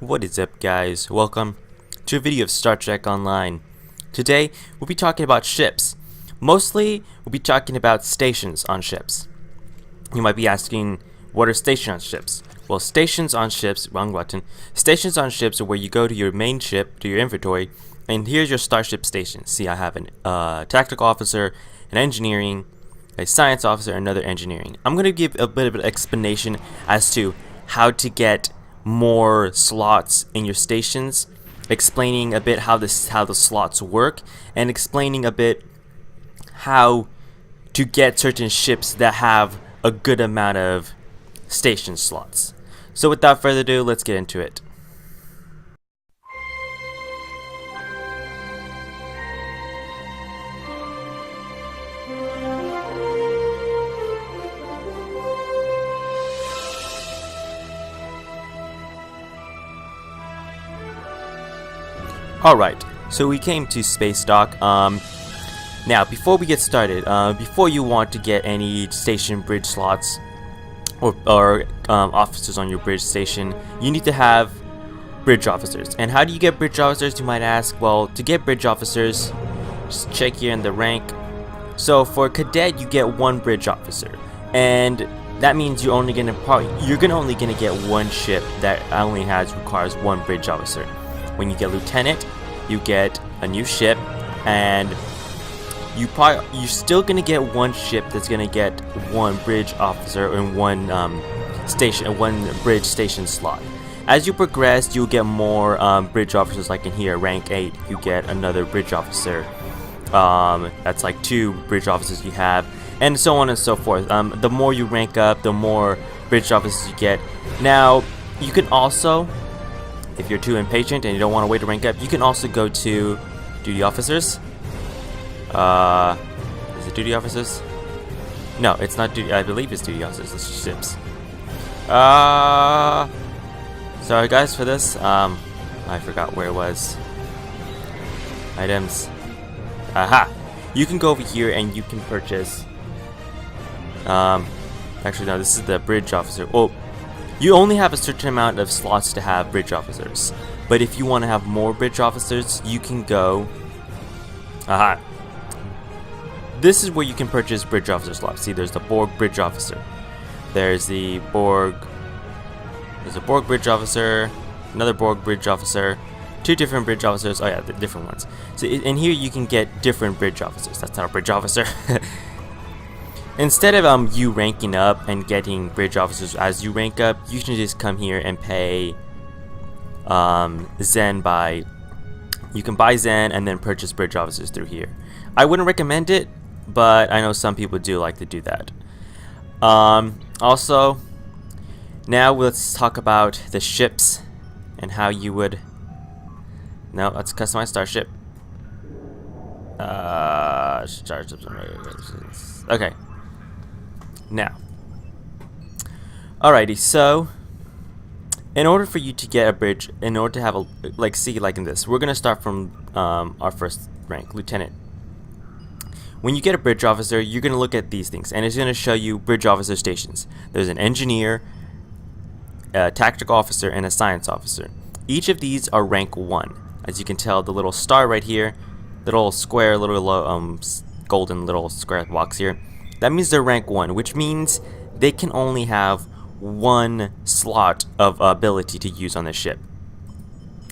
What is up, guys? Welcome to a video of Star Trek Online. Today we'll be talking about ships. Mostly we'll be talking about stations on ships. You might be asking, what are stations on ships? Well, stations on ships, wrong button. Stations on ships are where you go to your main ship, to your inventory, and here's your Starship station. See, I have a tactical officer, an engineering, a science officer, and another engineering. I'm going to give a bit of an explanation as to how to get more slots in your stations, explaining a bit how the slots work, and explaining a bit how to get certain ships that have a good amount of station slots. So without further ado, let's get into it. Alright, so we came to Space Dock. Now, before we get started, before you want to get any station bridge slots or officers on your bridge station, you need to have bridge officers. And how do you get bridge officers, you might ask? Well, to get bridge officers, just check here in the rank. So for cadet, you get one bridge officer, and that means you're only gonna get one ship that only requires one bridge officer. When you get lieutenant, you get a new ship, and you're still gonna get one ship that's gonna get one bridge officer and one bridge station slot. As you progress, you'll get more bridge officers. Like in here, rank 8, you get another bridge officer. That's like 2 bridge officers you have, and so on and so forth. The more you rank up, the more bridge officers you get. Now, you can also, if you're too impatient and you don't want to wait to rank up, you can also go to duty officers. Is it duty officers? No, it's not duty. I believe it's duty officers. It's ships. Sorry guys for this. I forgot where it was. Items. Aha! You can go over here and you can purchase. Actually, no. This is the bridge officer. Well, you only have a certain amount of slots to have bridge officers, but if you want to have more bridge officers, you can go. Aha! This is where you can purchase bridge officer slots. See, there's the Borg bridge officer. There's the Borg. There's a Borg bridge officer, another Borg bridge officer, 2 different bridge officers. Oh yeah, the different ones. So in here you can get different bridge officers. That's not a bridge officer. Instead of you ranking up and getting bridge officers as you rank up, you can just come here and pay Zen by. You can buy Zen and then purchase bridge officers through here. I wouldn't recommend it, but I know some people do like to do that. Also, now let's talk about the ships and how you would. No, let's customize Starship. Starships. Okay. Now, alrighty, so in order for you to get a bridge, in order to have a, like in this, we're gonna start from our first rank, lieutenant. When you get a bridge officer, you're gonna look at these things, and it's gonna show you bridge officer stations. There's an engineer, a tactical officer, and a science officer. Each of these are rank 1. As you can tell, the little star right here, little square, little golden little square box here, that means they're rank 1, which means they can only have 1 slot of ability to use on the ship.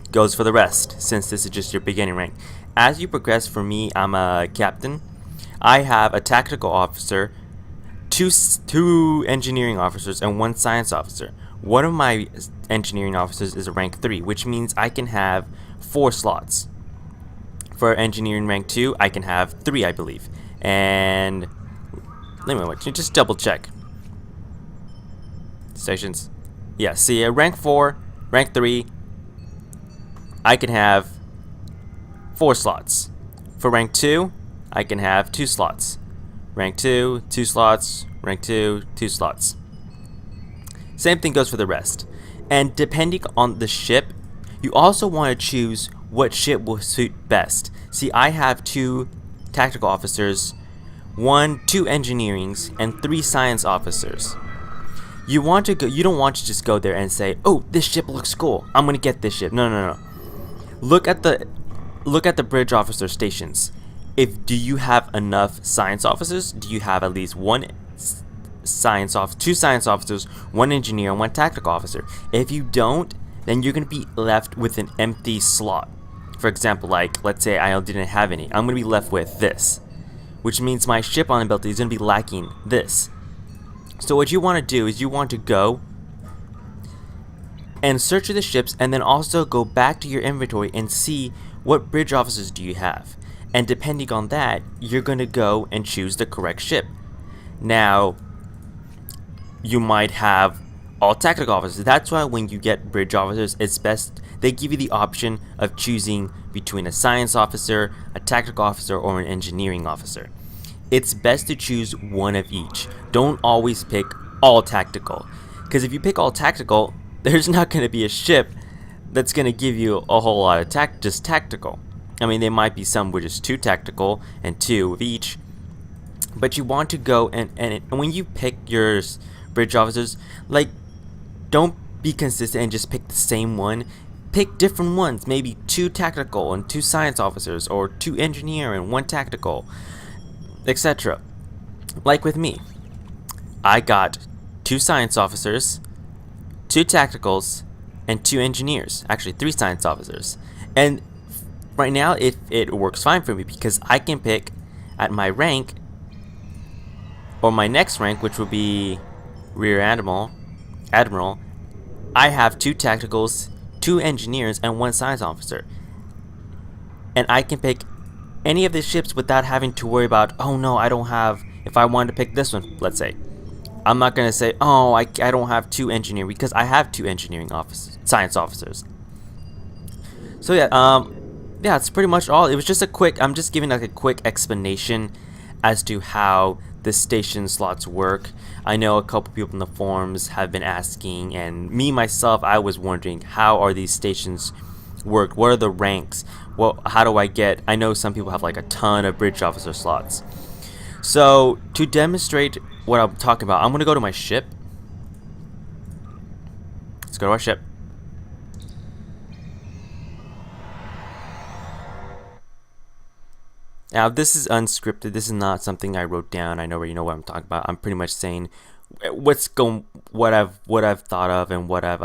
Goes for the rest, since this is just your beginning rank. As you progress, for me, I'm a captain. I have a tactical officer, 2 engineering officers, and 1 science officer. One of my engineering officers is a rank 3, which means I can have 4 slots. For engineering rank 2, I can have 3, I believe. And let me just double check. Stations. Yeah, see, rank 4, rank 3, I can have 4 slots. For rank 2, I can have 2 slots. Rank 2, 2 slots. Rank 2, 2 slots. Same thing goes for the rest. And depending on the ship, you also want to choose what ship will suit best. See, I have 2 tactical officers, 2 engineerings, and 3 science officers. You want to go. You don't want to just go there and say, "Oh, this ship looks cool. I'm gonna get this ship." No, no, no. Look at the bridge officer stations. Do you have enough science officers? Do you have at least two science officers, one engineer, and one tactical officer? If you don't, then you're gonna be left with an empty slot. For example, like let's say I didn't have any. I'm gonna be left with this, which means my ship on ability is gonna be lacking this. So what you want to do is you want to go and search for the ships, and then also go back to your inventory and see what bridge officers do you have. And depending on that, you're going to go and choose the correct ship. Now, you might have all tactical officers. That's why when you get bridge officers, it's best they give you the option of choosing between a science officer, a tactical officer, or an engineering officer. It's best to choose one of each. Don't always pick all tactical, because if you pick all tactical, there's not going to be a ship that's going to give you a whole lot of just tactical. I mean, there might be some with just 2 tactical and 2 of each, but you want to go and when you pick your bridge officers, like, don't be consistent and just pick the same one. Pick different ones, maybe 2 tactical and 2 science officers, or 2 engineer and 1 tactical, etc. Like with me, I got 2 science officers, 2 tacticals, and 2 engineers. Actually, 3 science officers. And right now, it works fine for me because I can pick at my rank, or my next rank, which would be Rear Admiral. I have 2 tacticals, 2 engineers, and 1 science officer. And I can pick any of the ships without having to worry about, oh no, I don't have, if I wanted to pick this one, let's say, I'm not going to say, oh, I don't have 2 engineering, because I have 2 engineering science officers. So yeah, that's pretty much all. It was just I'm just giving like a quick explanation as to how the station slots work. I know a couple people in the forums have been asking, and me myself, I was wondering, how are these stations work? What are the ranks? Well, how do I get? I know some people have like a ton of bridge officer slots. So to demonstrate what I'm talking about, I'm gonna go to my ship. Let's go to our ship. Now this is unscripted. This is not something I wrote down. I know where you know what I'm talking about. I'm pretty much saying what I've thought of and what I've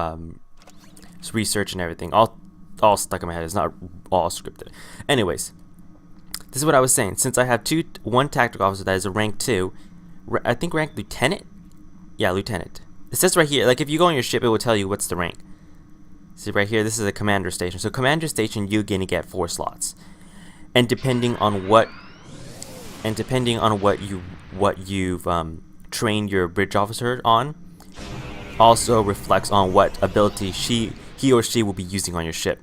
researched and everything. All stuck in my head. It's not all scripted. Anyways, this is what I was saying. Since I have 1 tactical officer that is a rank 2, I think rank lieutenant. Yeah, lieutenant. It says right here. Like if you go on your ship, it will tell you what's the rank. See right here. This is a commander station. So commander station, you're gonna get 4 slots. And depending on what you've trained your bridge officer on, also reflects on what ability he or she will be using on your ship.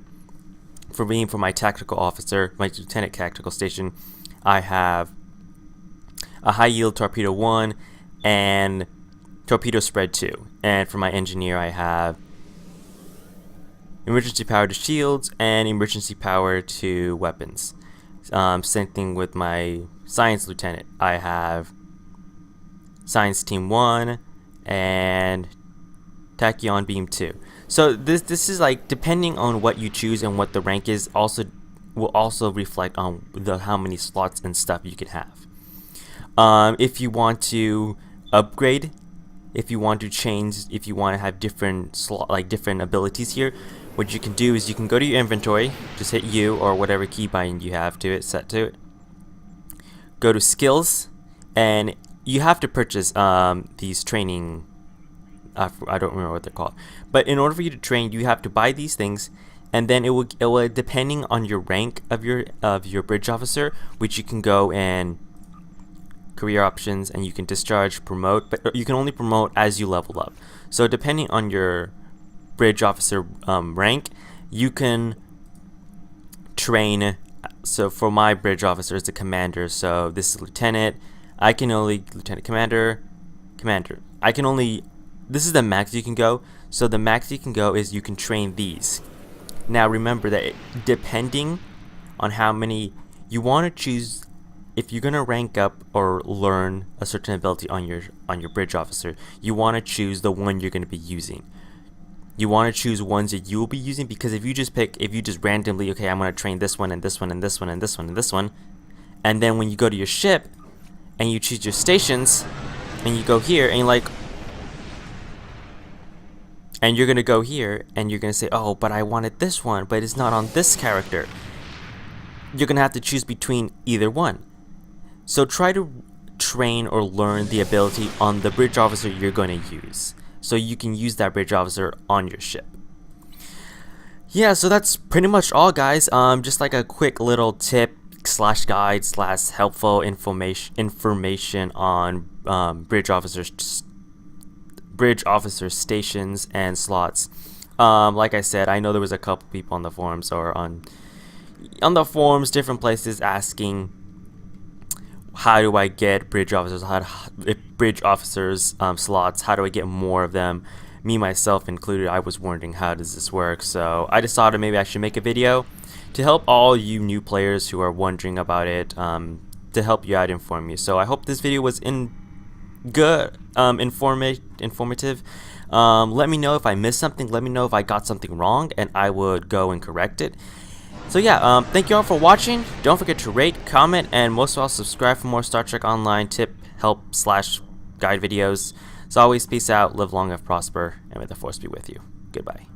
For my tactical officer, my lieutenant tactical station, I have a high yield torpedo 1 and torpedo spread 2. And for my engineer, I have emergency power to shields and emergency power to weapons. Same thing with my science lieutenant. I have science team 1 and tachyon beam 2. So this is like, depending on what you choose and what the rank is, will also reflect on how many slots and stuff you can have. If you want to upgrade, if you want to change, if you want to have different abilities here, what you can do is you can go to your inventory, just hit U or whatever keybind you have to it, set to it. Go to skills, and you have to purchase these training. I don't remember what they're called, but in order for you to train, you have to buy these things, and then it will depending on your rank of your bridge officer, which you can go and career options, and you can discharge, promote, but you can only promote as you level up. So depending on your bridge officer rank, you can train. So for my bridge officer is the commander, so this is lieutenant. I can only lieutenant commander. I can only, this is the max you can go. So the max you can go is you can train these. Now remember that depending on how many, you want to choose if you're gonna rank up or learn a certain ability on your bridge officer, you want to choose the one you're gonna be using. You want to choose ones that you will be using, because if you just randomly, okay, I'm gonna train this one and this one and this one and this one and this one, and then when you go to your ship and you choose your stations and you go here and you're like, and you're gonna go here and you're gonna say, oh, but I wanted this one, but it's not on this character. You're gonna have to choose between either one. So try to train or learn the ability on the bridge officer you're gonna use, so you can use that bridge officer on your ship. Yeah, so that's pretty much all, guys. Just like a quick little tip slash guide slash helpful information on bridge officer stations and slots. Like I said, I know there was a couple people on the forums or on the forums, different places, asking how do I get bridge officers, slots, how do I get more of them? Me, myself included, I was wondering how does this work, so I decided maybe I should make a video to help all you new players who are wondering about it, to help you out, inform you. So I hope this video was informative. Let me know if I missed something, let me know if I got something wrong, and I would go and correct it. So yeah, thank you all for watching. Don't forget to rate, comment, and most of all, subscribe for more Star Trek Online tip, help slash guide videos. As always, peace out, live long and prosper, and may the Force be with you. Goodbye.